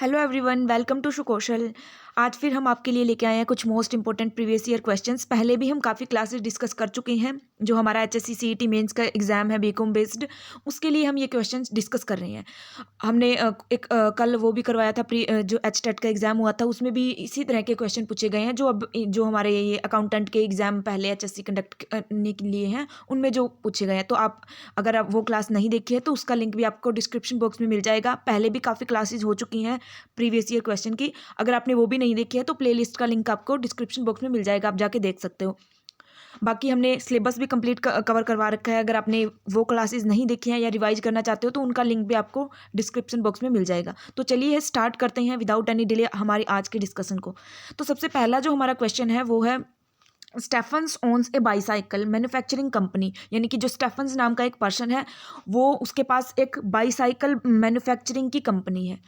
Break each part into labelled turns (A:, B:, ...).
A: Hello everyone, welcome to कौशल। आज फिर हम आपके लिए लेके आए हैं कुछ most important previous year questions. पहले भी हम काफ़ी क्लासेस डिस्कस कर चुके हैं। जो हमारा एचएससी सीईटी मेंस का एग्जाम है बीकॉम बेस्ड, उसके लिए हम ये क्वेश्चंस डिस्कस कर रहे हैं। हमने कल वो भी करवाया था जो एचटेट का एग्जाम हुआ था, उसमें भी इसी तरह के क्वेश्चन पूछे गए हैं जो हमारे ये अकाउंटेंट के एग्जाम पहले एचएससी कंडक्ट करने के लिए हैं, उनमें जो पूछे गए हैं। तो अगर आप वो क्लास नहीं देखी है तो उसका लिंक भी आपको डिस्क्रिप्शन बॉक्स में मिल जाएगा। पहले भी काफ़ी क्लासेज हो चुकी हैं प्रीवियस ईयर क्वेश्चन की। अगर आपने वो भी नहीं देखी है तो प्लेलिस्ट का लिंक आपको डिस्क्रिप्शन बॉक्स में मिल जाएगा, आप जाके देख सकते हो। बाकी हमने सिलेबस भी कंप्लीट कवर करवा रखा है। अगर आपने वो क्लासेस नहीं देखी हैं या रिवाइज करना चाहते हो तो उनका लिंक भी आपको डिस्क्रिप्शन बॉक्स में मिल जाएगा। तो चलिए स्टार्ट करते हैं विदाउट एनी डिले हमारी आज के डिस्कशन को। तो सबसे पहला जो हमारा क्वेश्चन है वो है स्टेफन्स ओन्स ए बाईसाइकिल मैन्युफैक्चरिंग कंपनी। यानी कि जो स्टेफन्स नाम का एक पर्सन है, वो उसके पास एक बाईसाइकिल मैन्युफैक्चरिंग की कंपनी है।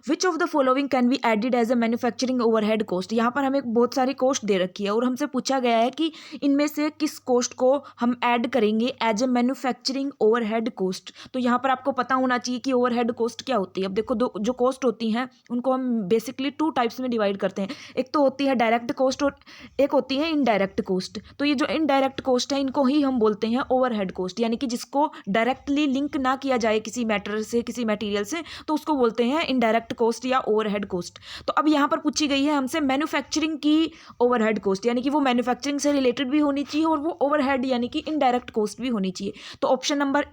A: Which of the following can be added as a manufacturing overhead cost. यहाँ पर हमें बहुत सारी कॉस्ट दे रखी है और हमसे पूछा गया है कि इनमें से किस कॉस्ट को हम ऐड करेंगे as a manufacturing overhead cost. तो यहाँ पर आपको पता होना चाहिए कि ओवरहेड कॉस्ट क्या होती है। अब देखो, दो जो कॉस्ट होती हैं उनको हम बेसिकली टू टाइप्स में डिवाइड करते हैं। एक तो होती है डायरेक्ट कॉस्ट और एक होती है इनडायरेक्ट कॉस्ट। तो ये जो इनडायरेक्ट कॉस्ट है इनको ही हम बोलते हैं ओवरहेड कॉस्ट, यानी कि जिसको डायरेक्टली लिंक ना किया जाए किसी मैटर से, किसी मटेरियल से, तो उसको बोलते हैं इनडायरेक्ट कॉस्ट या ओवरहेड कॉस्ट। तो अब यहाँ पर पूछी गई है हमसे मैन्युफैक्चरिंग की ओवरहेड कॉस्ट, यानी कि वो मैन्युफैक्चरिंग से रिलेटेड भी होनी चाहिए और वो ओवरहेड यानी कि इनडायरेक्ट कॉस्ट भी होनी चाहिए। तो ऑप्शन नंबर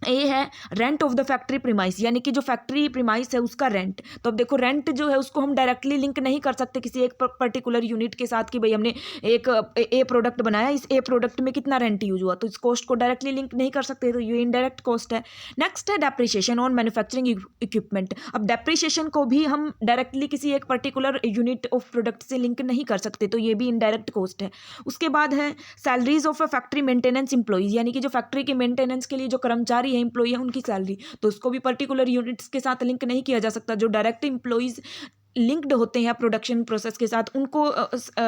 A: ए है rent of the factory premise, यानी कि जो फैक्ट्री प्रीमाइस है उसका रेंट। तो अब देखो, रेंट जो है उसको हम डायरेक्टली लिंक नहीं कर सकते किसी एक पर्टिकुलर यूनिट के साथ कि भाई हमने एक ए प्रोडक्ट बनाया, इस ए प्रोडक्ट में कितना रेंट यूज हुआ, तो इस कॉस्ट को डायरेक्टली लिंक नहीं कर सकते, तो ये इनडायरेक्ट कॉस्ट है। नेक्स्ट है डेप्रिसिएशन ऑन मैन्युफैक्चरिंग इक्विपमेंट। अब डेप्रिसिएशन को भी हम डायरेक्टली किसी एक पर्टिकुलर यूनिट ऑफ प्रोडक्ट से लिंक नहीं कर सकते, तो ये भी इनडायरेक्ट कॉस्ट है। उसके बाद है salaries of a factory maintenance employees, यानी कि जो फैक्ट्री के मेंटेनेंस के लिए जो कर्मचारी है, एम्प्लॉई है, उनकी सैलरी। तो उसको भी पर्टिकुलर यूनिट्स के साथ लिंक नहीं किया जा सकता। जो डायरेक्ट एम्प्लॉइज लिंक्ड होते हैं प्रोडक्शन प्रोसेस के साथ, उनको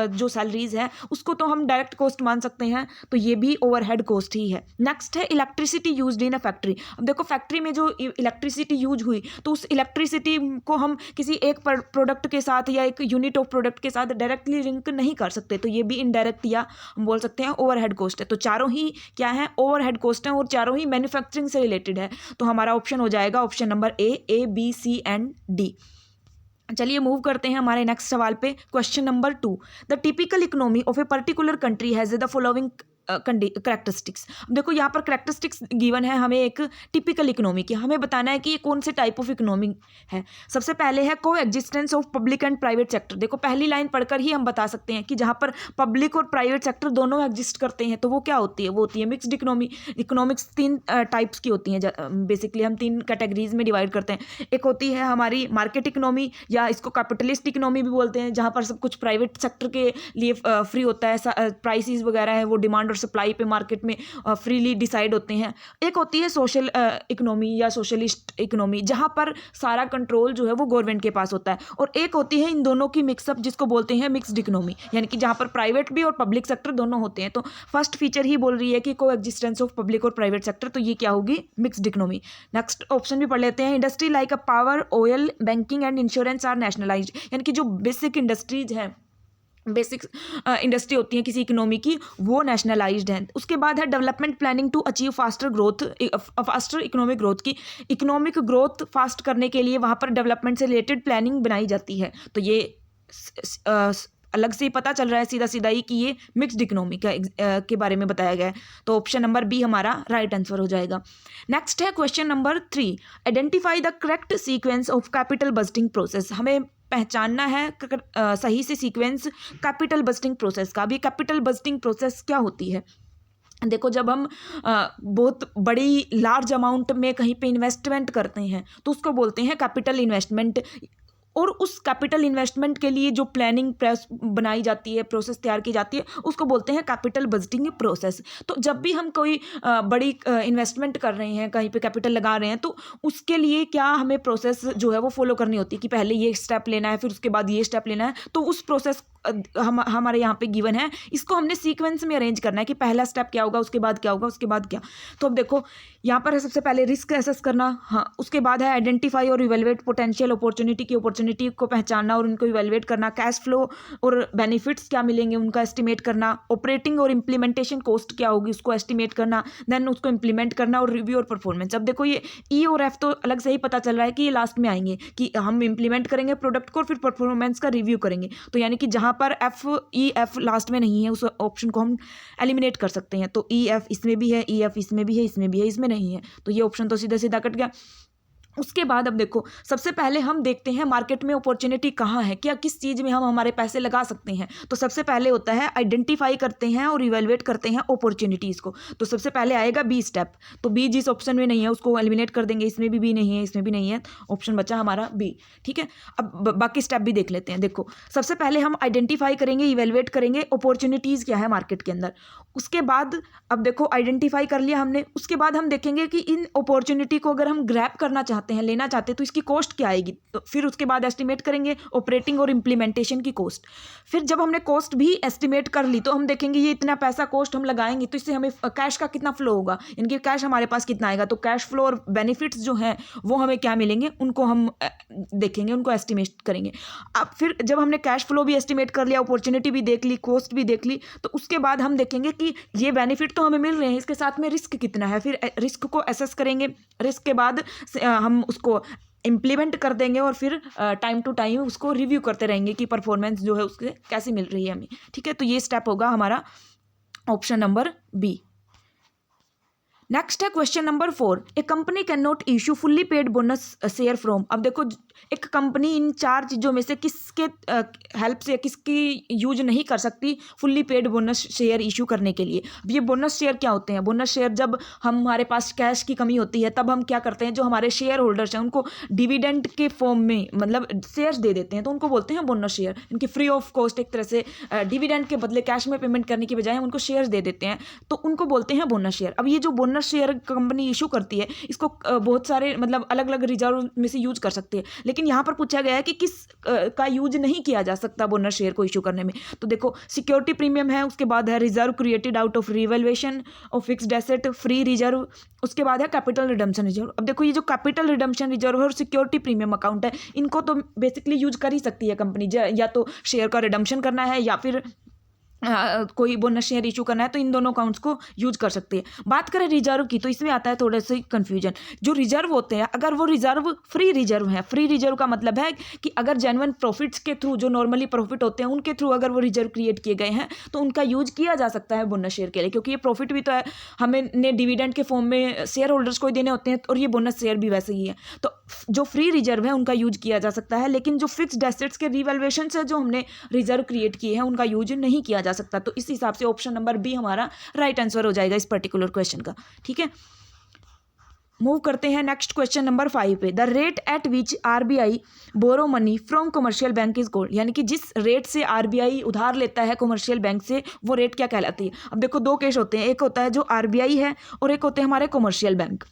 A: जो सैलरीज है उसको तो हम डायरेक्ट कॉस्ट मान सकते हैं, तो ये भी ओवरहेड कॉस्ट ही है। नेक्स्ट है electricity used in a factory. अब देखो, फैक्ट्री में जो इलेक्ट्रिसिटी यूज हुई तो उस इलेक्ट्रिसिटी को हम किसी एक प्रोडक्ट के साथ या एक यूनिट ऑफ प्रोडक्ट के साथ डायरेक्टली लिंक नहीं कर सकते, तो ये भी इनडायरेक्ट या हम बोल सकते हैं ओवरहेड कॉस्ट है। तो चारों ही क्या है, ओवरहेड कॉस्ट है और चारों ही मैन्युफैक्चरिंग से रिलेटेड है। तो हमारा ऑप्शन हो जाएगा option number A, B, C and D. चलिए मूव करते हैं हमारे नेक्स्ट सवाल पे। Question number 2, the typical economy of a particular country has the following characteristics. देखो, यहाँ पर करेक्टरिस्टिक्स गिवन है हमें एक टिपिकल इकोनॉमी की। हमें बताना है कि ये कौन से टाइप ऑफ इकोनॉमी है। सबसे पहले है को existence of public and private sector. देखो, पहली लाइन पढ़कर ही हम बता सकते हैं कि जहाँ पर पब्लिक और प्राइवेट सेक्टर दोनों एग्जिस्ट करते हैं तो वो क्या होती है, वो होती है मिक्स्ड इकोनॉमी। इकोनॉमिक्स तीन टाइप्स की होती हैं, बेसिकली हम तीन कैटेगरीज में डिवाइड करते हैं। एक होती है हमारी मार्केट इकोनॉमी, या इसको कैपिटलिस्ट इकोनॉमी भी बोलते हैं, जहाँ पर सब कुछ प्राइवेट सेक्टर के लिए फ्री होता है, प्राइसेस वगैरह है वो डिमांड और सप्लाई पे मार्केट में फ्रीली डिसाइड होते हैं। एक होती है सोशल इकोनॉमी या सोशलिस्ट इकोनॉमी, जहां पर सारा कंट्रोल जो है वो गवर्नमेंट के पास होता है। और एक होती है इन दोनों की मिक्सअप, जिसको बोलते हैं मिक्स्ड इकोनॉमी, यानी कि जहां पर प्राइवेट भी और पब्लिक सेक्टर दोनों होते हैं। तो फर्स्ट फीचर ही बोल रही है कि को एग्जिस्टेंस ऑफ पब्लिक और प्राइवेट सेक्टर, तो ये क्या होगी, मिक्स्ड इकोनॉमी। नेक्स्ट ऑप्शन भी पढ़ लेते हैं। Industry like a power, oil, banking and insurance are nationalized, यानी कि जो बेसिक इंडस्ट्रीज हैं, बेसिक इंडस्ट्री होती है किसी इकोनॉमी की, वो नेशनलाइज्ड है। उसके बाद है development planning to achieve faster growth, faster economic growth की। इकोनॉमिक ग्रोथ फास्ट करने के लिए वहाँ पर डेवलपमेंट से रिलेटेड प्लानिंग बनाई जाती है। तो ये अलग से ही पता चल रहा है सीधा सीधा ही कि ये मिक्स्ड इकोनॉमी के बारे में बताया गया है। तो ऑप्शन नंबर बी हमारा राइट आंसर हो जाएगा। नेक्स्ट है question number 3, identify the correct sequence of capital budgeting process. हमें पहचानना है सही से सीक्वेंस कैपिटल बस्टिंग प्रोसेस का। भी कैपिटल बस्टिंग प्रोसेस क्या होती है, देखो, जब हम बहुत बड़ी लार्ज अमाउंट में कहीं पे इन्वेस्टमेंट करते हैं तो उसको बोलते हैं कैपिटल इन्वेस्टमेंट। और उस कैपिटल इन्वेस्टमेंट के लिए जो प्लानिंग बनाई जाती है, प्रोसेस तैयार की जाती है, उसको बोलते हैं कैपिटल बजटिंग प्रोसेस। तो जब भी हम कोई बड़ी इन्वेस्टमेंट कर रहे हैं, कहीं पे कैपिटल लगा रहे हैं, तो उसके लिए क्या हमें प्रोसेस जो है वो फॉलो करनी होती है कि पहले ये स्टेप लेना है, फिर उसके बाद ये स्टेप लेना है। तो उस प्रोसेस हमारे यहाँ पे गिवन है, इसको हमने सीक्वेंस में अरेंज करना है कि पहला स्टेप क्या होगा, उसके बाद क्या होगा, उसके बाद क्या। तो अब देखो यहाँ पर है सबसे पहले रिस्क एसेस करना, हाँ, उसके बाद है आइडेंटिफाई और इवेलुएट पोटेंशियल अपॉर्चुनिटी को पहचानना और उनको इवेलुएट करना, कैश फ्लो और बेनिफिट्स क्या मिलेंगे उनका एस्टिमेट करना, ऑपरेटिंग और इम्प्लीमेंटेशन कॉस्ट क्या होगी उसको एस्टिमेट करना, देन उसको इम्प्लीमेंट करना और रिव्यू और परफॉर्मेंस। अब देखो ये ई और एफ तो अलग से ही पता चल रहा है कि ये लास्ट में आएंगे कि हम इम्प्लीमेंट करेंगे प्रोडक्ट को और फिर परफॉर्मेंस का रिव्यू करेंगे। तो यानी कि जहाँ पर एफ ई एफ लास्ट में नहीं है उस ऑप्शन को हम एलिमिनेट कर सकते हैं। तो ई एफ इसमें भी है, ई एफ इसमें भी है, इसमें भी है, इसमें नहीं है, तो ये ऑप्शन तो सीधा सीधा कट गया। उसके बाद अब देखो सबसे पहले हम देखते हैं मार्केट में अपॉर्चुनिटी कहाँ है, क्या किस चीज़ में हम हमारे पैसे लगा सकते हैं। तो सबसे पहले होता है आइडेंटिफाई करते हैं और इवेलुएट करते हैं अपॉर्चुनिटीज़ को। तो सबसे पहले आएगा बी स्टेप, तो बी जिस ऑप्शन में नहीं है उसको एलिमिनेट कर देंगे, इसमें भी नहीं है, इसमें भी नहीं है, ऑप्शन बचा हमारा बी। ठीक है, अब बाकी स्टेप भी देख लेते हैं। देखो सबसे पहले हम आइडेंटिफाई करेंगे, इवेलुएट करेंगे अपॉर्चुनिटीज़ क्या है मार्केट के अंदर। उसके बाद अब देखो आइडेंटिफाई कर लिया हमने, उसके बाद हम देखेंगे कि इन अपॉर्चुनिटी को अगर हम ग्रैब करना चाहते हैं, लेना चाहते हैं, तो इसकी कॉस्ट क्या आएगी। तो फिर उसके बाद एस्टिमेट करेंगे ऑपरेटिंग और इम्प्लीमेंटेशन की कॉस्ट। फिर जब हमने कॉस्ट भी एस्टिमेट कर ली तो हम देखेंगे ये इतना पैसा कॉस्ट हम लगाएंगे तो इससे हमें कैश का कितना फ्लो होगा, इनके कैश हमारे पास कितना आएगा। तो कैश फ्लो और बेनिफिट्स जो हैं वो हमें क्या मिलेंगे उनको हम देखेंगे, उनको एस्टिमेट करेंगे। अब फिर जब हमने कैश फ्लो भी एस्टिमेट कर लिया, अपॉर्चुनिटी भी देख ली, कॉस्ट भी देख ली, तो उसके बाद हम देखेंगे कि ये बेनिफिट तो हमें मिल रहे हैं, इसके साथ में रिस्क कितना है। फिर रिस्क को असेस करेंगे, रिस्क के बाद हम उसको इम्प्लीमेंट कर देंगे और फिर टाइम टू टाइम उसको रिव्यू करते रहेंगे कि परफॉर्मेंस जो है उसके कैसी मिल रही है हमें। ठीक है, तो ये स्टेप होगा हमारा ऑप्शन नंबर बी। नेक्स्ट है question number 4, A company can not issue fully paid bonus share from. अब देखो एक कंपनी इन 4 चीज़ों में से किसके हेल्प से, किसकी यूज नहीं कर सकती fully paid bonus share issue करने के लिए। अब ये बोनस शेयर क्या होते हैं? बोनस शेयर जब हमारे पास कैश की कमी होती है तब हम क्या करते हैं, जो हमारे शेयर होल्डर्स हैं उनको डिविडेंड के फॉर्म में मतलब शेयर्स दे देते हैं, तो उनको बोलते हैं बोनस शेयर। इनकी फ्री ऑफ कॉस्ट एक तरह से डिविडेंड के बदले कैश में पेमेंट करने की बजाय हम उनको शेयर्स दे देते हैं, तो उनको बोलते हैं बोनस शेयर। अब ये जो बोनस शेयर कंपनी इशू करती है इसको बहुत सारे मतलब अलग अलग रिजर्व में से यूज कर सकते हैं, लेकिन यहाँ पर पूछा गया है कि किस का यूज नहीं किया जा सकता बोनस शेयर को इशू करने में। तो देखो सिक्योरिटी प्रीमियम है, उसके बाद है reserve created out of revaluation of fixed asset, free reserve, उसके बाद है कैपिटल रिडम्पशन रिजर्व। अब देखो ये जो कैपिटल रिडम्पशन रिजर्व और सिक्योरिटी प्रीमियम अकाउंट है इनको तो बेसिकली यूज कर ही सकती है कंपनी, या तो शेयर का रिडम्पशन करना है या फिर कोई बोनस शेयर इशू करना है, तो इन दोनों अकाउंट्स को यूज कर सकते हैं। बात करें रिजर्व की तो इसमें आता है थोड़ा सा कंफ्यूजन। जो रिजर्व होते हैं अगर वो रिजर्व फ्री रिजर्व है, फ्री रिजर्व का मतलब है कि अगर जेन्युइन प्रॉफिट्स के थ्रू, जो नॉर्मली प्रॉफिट होते हैं उनके थ्रू अगर वो रिजर्व क्रिएट किए गए हैं तो उनका यूज किया जा सकता है बोनस शेयर के लिए, क्योंकि ये प्रॉफिट भी तो है हमें ने डिविडेंड के फॉर्म में शेयर होल्डर्स को ही देने होते हैं और ये बोनस शेयर भी वैसे ही है। तो जो फ्री रिजर्व है उनका यूज किया जा सकता है, लेकिन जो फिक्स्ड एसेट्स के रिवैल्यूएशन से जो हमने रिजर्व क्रिएट किए हैं उनका यूज नहीं किया जा सकता। तो इस हिसाब से ऑप्शन नंबर बी हमारा राइट आंसर हो जाएगा इस पर्टिकुलर क्वेश्चन का। ठीक है, मूव करते हैं नेक्स्ट क्वेश्चन नंबर 5 पे। The rate at which RBI borrow money from commercial bank is called, यानी कि जिस रेट से आरबीआई उधार लेता है कमर्शियल बैंक से वो रेट क्या कहलाती है। अब देखो दो केस होते हैं, एक होता है जो आरबीआई है और एक होते हैं हमारे कमर्शियल बैंक।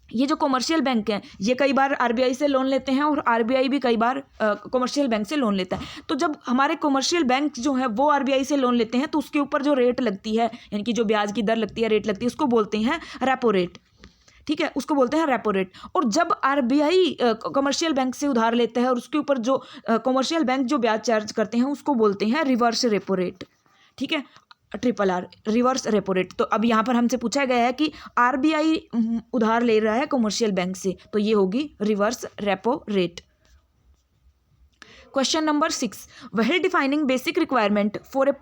A: ये जो कमर्शियल बैंक हैं ये कई बार आरबीआई से लोन लेते हैं और आरबीआई भी कई बार कमर्शियल बैंक से लोन लेता है। तो जब हमारे कमर्शियल बैंक जो है वो आरबीआई से लोन लेते हैं तो उसके ऊपर जो रेट लगती है, यानी कि जो ब्याज की दर लगती है, रेट लगती है, उसको बोलते हैं रेपो रेट। ठीक है, उसको बोलते हैं रेपो रेट। और जब आरबीआई कमर्शियल बैंक से उधार लेता है और उसके ऊपर जो कमर्शियल बैंक जो ब्याज चार्ज करते हैं उसको बोलते हैं रिवर्स रेपो रेट। ठीक है, triple R, reverse repo rate. तो अब यहाँ पर हमसे पूछा गया है कि आरबीआई उधार ले रहा है कमर्शियल बैंक से, तो ये होगी reverse repo rate. Question number 6, while defining basic requirement for a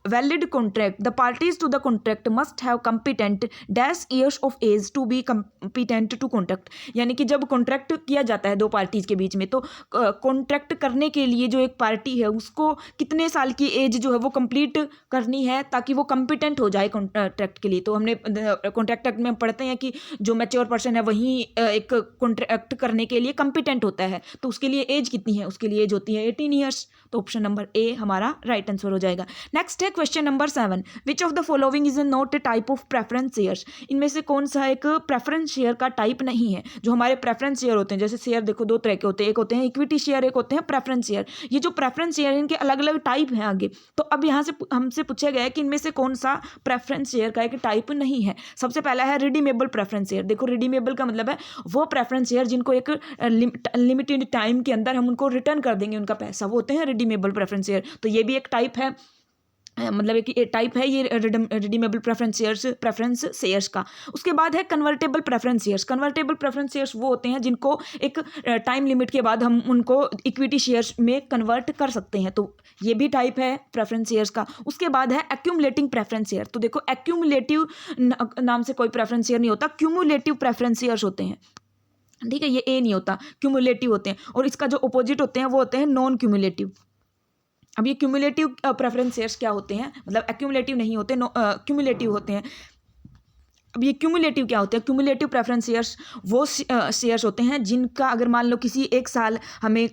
A: valid contract, the parties to the contract must have competent dash years of age to be competent to contract। यानी कि जब contract किया जाता है दो parties के बीच में तो कॉन्ट्रैक्ट करने के लिए जो एक पार्टी है उसको कितने साल की एज जो है वो कंप्लीट करनी है ताकि वो कम्पिटेंट हो जाए कॉन्ट्रैक्ट के लिए। तो हमने कॉन्ट्रैक्ट एक्ट में पढ़ते हैं कि जो मैच्योर पर्सन है वही एक कॉन्ट्रैक्ट करने के लिए कम्पिटेंट होता है, तो उसके लिए एज कितनी है, उसके लिए एज होती है 18 ईयर्स। तो ऑप्शन नंबर ए हमारा राइट आंसर हो जाएगा। नेक्स्ट है है question number 7, which of the following is not a type of preference shares. इनमें से कौन सा एक प्रेफरेंस शेयर का टाइप नहीं है। जो हमारे प्रेफरेंस शेयर होते हैं, जैसे शेयर देखो दो तरह के होते हैं, एक होते हैं इक्विटी शेयर, एक होते हैं प्रेफरेंस शेयर। ये जो प्रेफरेंस शेयर इनके अलग अलग टाइप हैं आगे। तो अब यहाँ से हमसे पूछा गया है कि इनमें से कौन सा प्रेफरेंस शेयर का एक टाइप नहीं है। सबसे पहला है रिडीमेबल प्रेफरेंस शेयर। देखो रिडीमेबल का मतलब है वो प्रेफरेंस शेयर जिनको एक लिमिटेड टाइम के अंदर हम उनको रिटर्न कर देंगे उनका पैसा, वो होते हैं रिडीमेबल प्रेफरेंस शेयर। तो ये भी एक टाइप है, मतलब एक टाइप है ये रिडीमेबल प्रेफरेंस शेयर्स का। उसके बाद है convertible preference shares. Convertible preference shares वो होते हैं जिनको एक टाइम लिमिट के बाद हम उनको इक्विटी शेयर्स में कन्वर्ट कर सकते हैं। तो ये भी टाइप है प्रेफरेंस शेयर्स का। उसके बाद है एक्यूमुलेटिंग प्रेफरेंस शेयर। तो देखो एक्यूमुलेटिव नाम से कोई प्रेफरेंस शेयर नहीं होता, क्यूमुलेटिव प्रेफरेंस शेयर्स होते हैं, ठीक है। ये ए नहीं होता, क्यूमुलेटिव होते हैं। और इसका जो अपोजिट होते हैं वो होते हैं नॉन क्यूमुलेटिव। अब ये क्यूमुलेटिव प्रेफरेंस शेयर्स क्या होते हैं, मतलब एक्यूमुलेटिव नहीं होते, क्यूमुलेटिव होते हैं। अब ये क्यूमुलेटिव क्या होते हैं? क्यूमुलेटिव प्रेफरेंस शेयर्स वो शेयर्स होते हैं जिनका अगर मान लो किसी एक साल हमें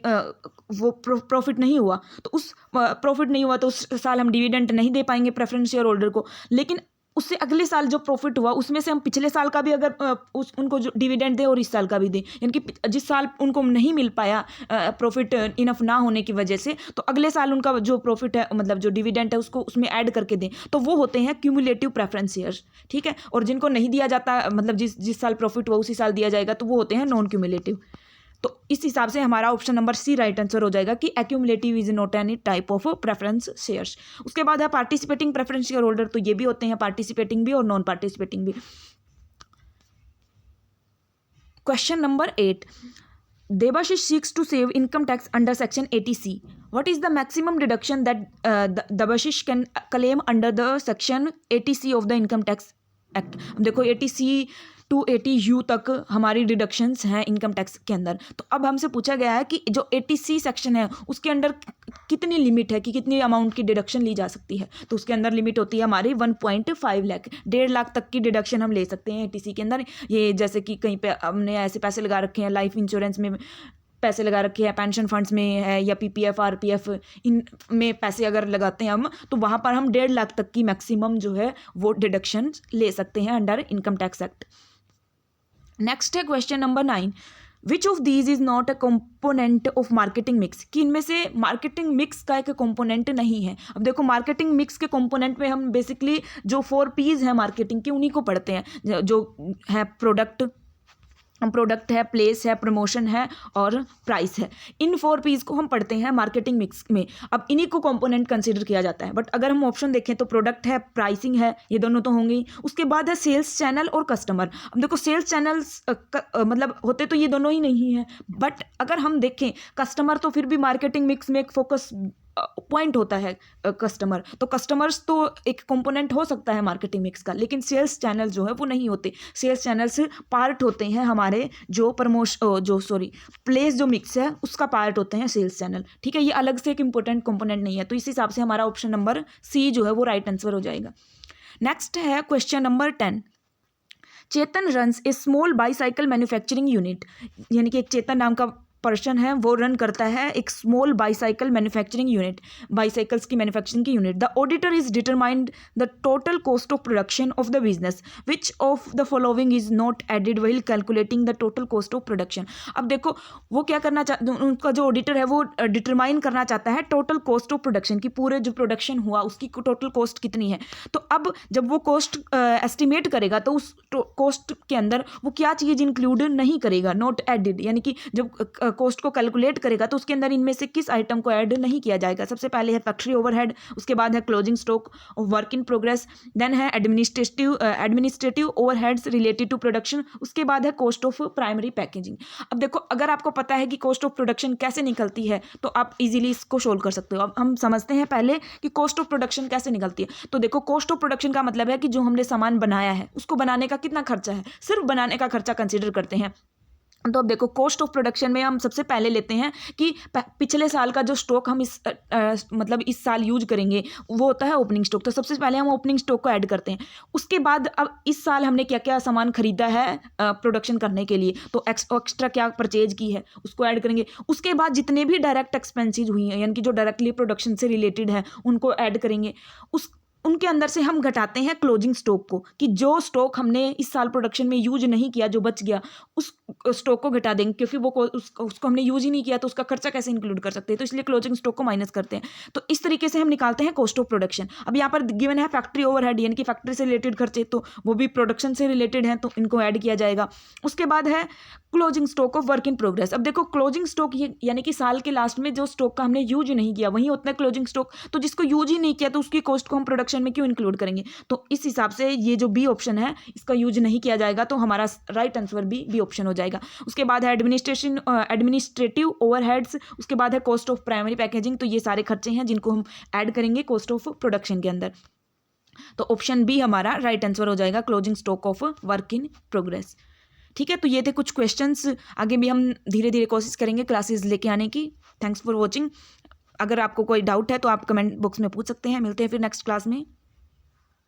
A: वो प्रॉफिट नहीं हुआ, तो उस प्रॉफिट नहीं हुआ तो उस साल हम डिविडेंड नहीं दे पाएंगे प्रेफरेंस शेयर होल्डर को। लेकिन उससे अगले साल जो प्रॉफिट हुआ उसमें से हम पिछले साल का भी अगर उनको जो डिविडेंड दें और इस साल का भी दें, यानी कि जिस साल उनको नहीं मिल पाया प्रॉफिट इनफ ना होने की वजह से, तो अगले साल उनका जो प्रॉफिट है, मतलब जो डिविडेंड है, उसको उसमें ऐड करके दें, तो वो होते हैं क्यूमुलेटिव प्रेफरेंस शेयर्स, ठीक है। और जिनको नहीं दिया जाता, मतलब जिस साल प्रॉफिट हुआ उसी साल दिया जाएगा, तो वो होते हैं नॉन क्यूमुलेटिव। तो इस हिसाब से हमारा option number C right answer हो जाएगा कि accumulative is not any type of preference shares. उसके बाद है पार्टिसिपेटिंग प्रेफरेंस शेयर होल्डर। तो ये भी होते हैं पार्टिसिपेटिंग भी और नॉन पार्टिसिपेटिंग भी। Question number 8, Debashish seeks to save income tax under section 80C. What is the maximum deduction that Debashish can claim under the section 80C of the income tax act? देखो 80C to 80U तक हमारी deductions हैं income tax के अंदर। तो अब हमसे पूछा गया है कि जो 80C सेक्शन है उसके अंदर कितनी लिमिट है, कि कितनी अमाउंट की डिडक्शन ली जा सकती है। तो उसके अंदर लिमिट होती है हमारी 1.5 लाख, 1.5 लाख तक की डिडक्शन हम ले सकते हैं 80C के अंदर। ये जैसे कि कहीं पे हमने ऐसे पैसे लगा रखे हैं, लाइफ इंश्योरेंस में पैसे लगा रखे हैं, पेंशन फंड्स में है, या PPF RPF इन में पैसे अगर लगाते हैं हम, तो वहाँ पर हम 1.5 लाख तक की मैक्सिमम जो है वो डिडक्शन ले सकते हैं under income tax act. Next है question number 9, which of these is not a component of marketing mix. कि इनमें से मार्केटिंग मिक्स का एक कंपोनेंट नहीं है। अब देखो मार्केटिंग मिक्स के कंपोनेंट में हम बेसिकली जो 4 P's हैं मार्केटिंग के, उन्हीं को पढ़ते हैं, जो है प्रोडक्ट है, प्लेस है, प्रमोशन है और प्राइस है। इन 4 P's को हम पढ़ते हैं मार्केटिंग मिक्स में। अब इन्हीं को कंपोनेंट कंसीडर किया जाता है। बट अगर हम ऑप्शन देखें तो प्रोडक्ट है, प्राइसिंग है, ये दोनों तो होंगे ही। उसके बाद है सेल्स चैनल और कस्टमर। अब देखो सेल्स चैनल्स मतलब होते तो ये दोनों ही नहीं है, बट अगर हम देखें कस्टमर तो फिर भी मार्केटिंग मिक्स में एक फोकस पॉइंट होता है कस्टमर। तो कस्टमर्स तो एक कंपोनेंट हो सकता है मार्केटिंग मिक्स का, लेकिन सेल्स चैनल जो है वो नहीं होते। सेल्स चैनल्स पार्ट होते हैं हमारे जो प्लेस जो मिक्स है उसका पार्ट होते हैं सेल्स चैनल, ठीक है। ये अलग से एक इंपॉर्टेंट कंपोनेंट नहीं है। तो इस हिसाब से हमारा ऑप्शन नंबर सी जो है वो राइट आंसर हो जाएगा। नेक्स्ट है क्वेश्चन नंबर 10, चेतन रन्स ए स्मॉल बाईसाइकिल मैन्युफैक्चरिंग यूनिट। यानी कि एक चेतन नाम का पर्सन है, वो रन करता है एक small bicycle manufacturing unit, bicycles की मैन्युफैक्चरिंग की unit. The auditor is determined the total cost of production of the business, which of the following is not added while calculating the total cost of production. अब देखो वो क्या करना चाहते, उनका जो ऑडिटर है वो डिटरमाइन करना चाहता है टोटल कॉस्ट ऑफ प्रोडक्शन की, पूरे जो प्रोडक्शन हुआ उसकी टोटल कॉस्ट कितनी है। तो अब जब वो कॉस्ट एस्टिमेट करेगा तो उस कॉस्ट के अंदर वो क्या चीज़ इंक्लूड नहीं करेगा, नॉट एडेड, यानी कि जब कॉस्ट को कैलकुलेट करेगा तो उसके अंदर इनमें से किस आइटम को ऐड नहीं किया जाएगा। सबसे पहले है फैक्ट्री ओवरहेड, उसके बाद है closing stock of work in progress, then है administrative overheads related to production, उसके बाद है कॉस्ट ऑफ प्राइमरी पैकेजिंग। अब देखो अगर आपको पता है कि कॉस्ट ऑफ प्रोडक्शन कैसे निकलती है तो आप इजीली इसको सोल्व कर सकते हो। अब हम समझते हैं पहले कि कॉस्ट ऑफ प्रोडक्शन कैसे निकलती है। तो देखो कॉस्ट ऑफ प्रोडक्शन का मतलब है कि जो हमने सामान बनाया है उसको बनाने का कितना खर्चा है, सिर्फ बनाने का खर्चा कंसिडर करते हैं। तो अब देखो कॉस्ट ऑफ प्रोडक्शन में हम सबसे पहले लेते हैं कि पिछले साल का जो स्टॉक हम मतलब इस साल यूज करेंगे वो होता है ओपनिंग स्टॉक। तो सबसे पहले हम ओपनिंग स्टॉक को ऐड करते हैं। उसके बाद अब इस साल हमने क्या क्या सामान खरीदा है प्रोडक्शन करने के लिए, तो एक्स्ट्रा क्या परचेज की है उसको ऐड करेंगे। उसके बाद जितने भी डायरेक्ट एक्सपेंसेस हुई हैं यानी कि जो डायरेक्टली प्रोडक्शन से रिलेटेड है उनको ऐड करेंगे। उनके अंदर से हम घटाते हैं क्लोजिंग स्टॉक को, कि जो स्टॉक हमने इस साल प्रोडक्शन में यूज नहीं किया, जो बच गया, उस स्टॉक को घटा देंगे, क्योंकि वो उसको हमने यूज ही नहीं किया तो उसका खर्चा कैसे इंक्लूड कर सकते हैं, तो इसलिए क्लोजिंग स्टॉक को माइनस करते हैं। तो इस तरीके से हम निकालते हैं कॉस्ट ऑफ प्रोडक्शन। अब यहाँ पर गिवन है फैक्ट्री ओवरहेड यानी कि फैक्ट्री से रिलेटेड खर्चे, तो वो भी प्रोडक्शन से रिलेटेड हैं तो इनको ऐड किया जाएगा। उसके बाद है closing stock of work in progress. अब देखो क्लोजिंग स्टॉक ये यानी कि साल के लास्ट में जो स्टॉक का हमने यूज नहीं किया वही होता है क्लोजिंग स्टॉक। तो जिसको यूज ही नहीं किया तो उसकी कॉस्ट को हम प्रोडक्शन में क्यों इंक्लूड करेंगे। तो इस हिसाब से ये जो बी ऑप्शन है इसका यूज नहीं किया जाएगा, तो हमारा राइट आंसर बी ऑप्शन हो जाएगा। उसके बाद है एडमिनिस्ट्रेटिव ओवरहेड्स। उसके बाद है कॉस्ट ऑफ प्राइमरी पैकेजिंग। तो ये सारे खर्चे हैं जिनको हम ऐड करेंगे कॉस्ट ऑफ प्रोडक्शन के अंदर। तो ऑप्शन बी हमारा राइट आंसर हो जाएगा, closing stock of work in progress. ठीक है, तो ये थे कुछ क्वेश्चंस। आगे भी हम धीरे धीरे कोशिश करेंगे क्लासेस लेके आने की। Thanks for watching. अगर आपको कोई डाउट है तो आप कमेंट बॉक्स में पूछ सकते हैं। मिलते हैं फिर नेक्स्ट क्लास में।